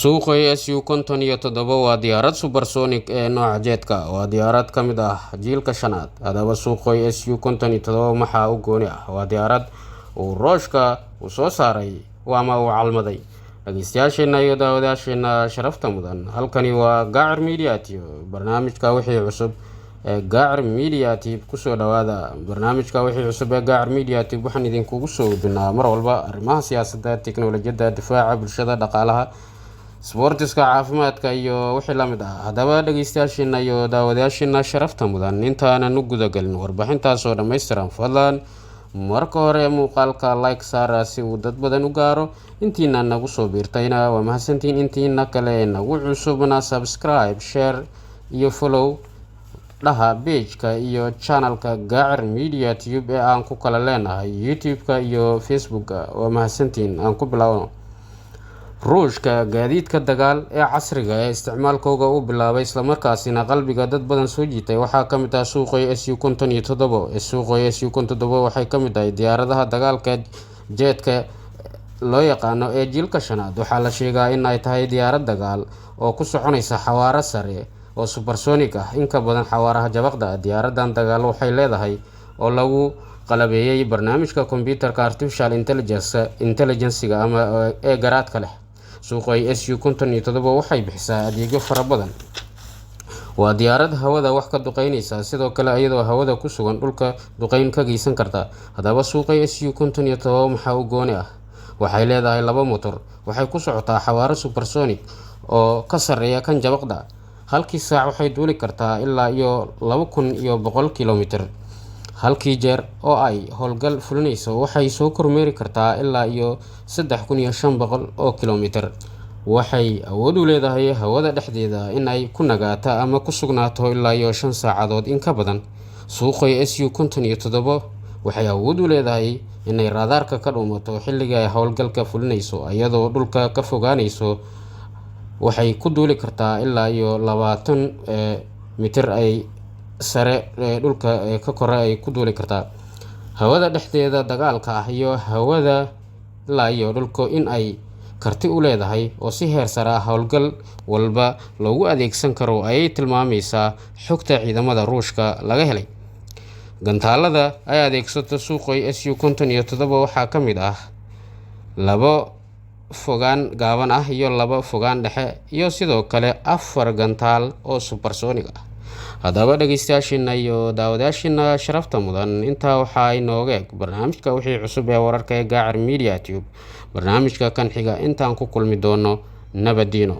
suuqa SU konton iyo toddoba waa diyaarad supersonic ee nooca jeedka waa diyaarad ka mid ah jiilka shanaad. Haddaba suuqa SU konton iyo toddoba maxaa u gooni ah? Waa diyaarad uu Ruushka u soo saaray ama uu calmaday. dhageystayaasheena iyo daawadayaasheena sharafta mudan, halkani waa Gacar Media TV. barnaamijka wixii cusub ee Gacar Media TV kusoo dhawaada. barnaamijka wixii cusub ee Gacar Media TV waxaan idinkugu soo gudbinaa mar walba arrimaha siyaasadda, tiknoolajiyadda, difaaca bulshada, dhaqaalaha, sportiska, caafimaadka iyo wixii la mid ah. Haddaba dhageystayaasheena iyo daawadayaasheena sharafta mudan, intaanan u gudagalin warbixintaas oo dhammaystiran, fadlan marka hore muuqaalka like saara si uu dad badan u gaaro. intiina nagu soo biirtayna waa mahadsantiin, intiina kale nagu cusubna subscribe, share iyo follow dhaha page-ka iyo channel-ka Gacar Media TV ee aan ku kala leenahay YouTube-ka iyo Facebook-ka. waa mahadsantiin. aan ku bilaawno. Ruushka gaadiidka dagaal ee casriga ee isticmaalkooda u bilaabay isla markaasina qalbiga dad badan soo jiitay waxaa ka mid ah suuqa SU konton iyo toddoba. suuqa SU konton iyo toddoba waxay ka mid tahay diyaaradaha dagaalka jeedka loo yaqaano ee jiilka shanaad. waxaa la sheegaa in ay tahay diyaarad dagaal oo ku soconaysa xawaaro sare oo supersonic ah, in ka badan xawaaraha jabaqda. diyaaradan dagaal waxay leedahay oo lagu qalabeeyay barnaamijka computerka artificial intelligence-ga ama ee garaadka leh. suuqa SU konton iyo toddoba waxay bixisaa adeegyo fara badan. waa diyaarad hawada wax ka duqeynaysa, sidoo kale iyadoo hawada ku sugan dhulka duqeyn ka geysan karta. haddaba suuqa SU konton iyo toddoba maxaa u gooni ah? waxay leedahay laba motor, waxay ku socotaa xawaaro supersonic oo ka sarreeya kan jabaqda. halkii saac waxay duuli kartaa ilaa iyo 2100 kilomitir. halkii jeer oo ay howlgal fulinayso waxay soo kormeeri kartaa ilaa iyo 3500 kilomitir. waxay awood u leedahay hawada dhexdeeda in ay ku nagaato ama ku sugnaato ilaa iyo 5 saacadood in ka badan. suuqa SU konton iyo toddoba waxay awood u leedahay inay raadaarka ka dhuumato xilliga ay howlgalka fulinayso iyadoo dhulka ka fogaanayso. waxay ku duuli kartaa ilaa iyo 20 mitir ay sare dhulka ka kore ay ku duuli kartaa. hawada dhexdeeda dagaalka ah iyo hawada ilaa iyo dhulka in ay karti u leedahay oo si heer sare ah howlgal walba loogu adeegsan karo ayay tilmaamaysaa xogta ciidamada Ruushka laga helay. gantaalada ay adeegsato suuqa SU konton iyo toddoba waxaa ka mid ah 2 fogaan gaaban ah iyo 2 fogaan dhexe iyo sidoo kale 4 gantaal oo supersonic ah. haddaba dhageystayaasheena iyo daawadayaasheena sharafta mudan, intaa waxaa inooga eg barnaamijka wixii cusub ee wararka ee Gacar Media TV. barnaamijka kan xiga intaan ku kulmi doono nabadiino.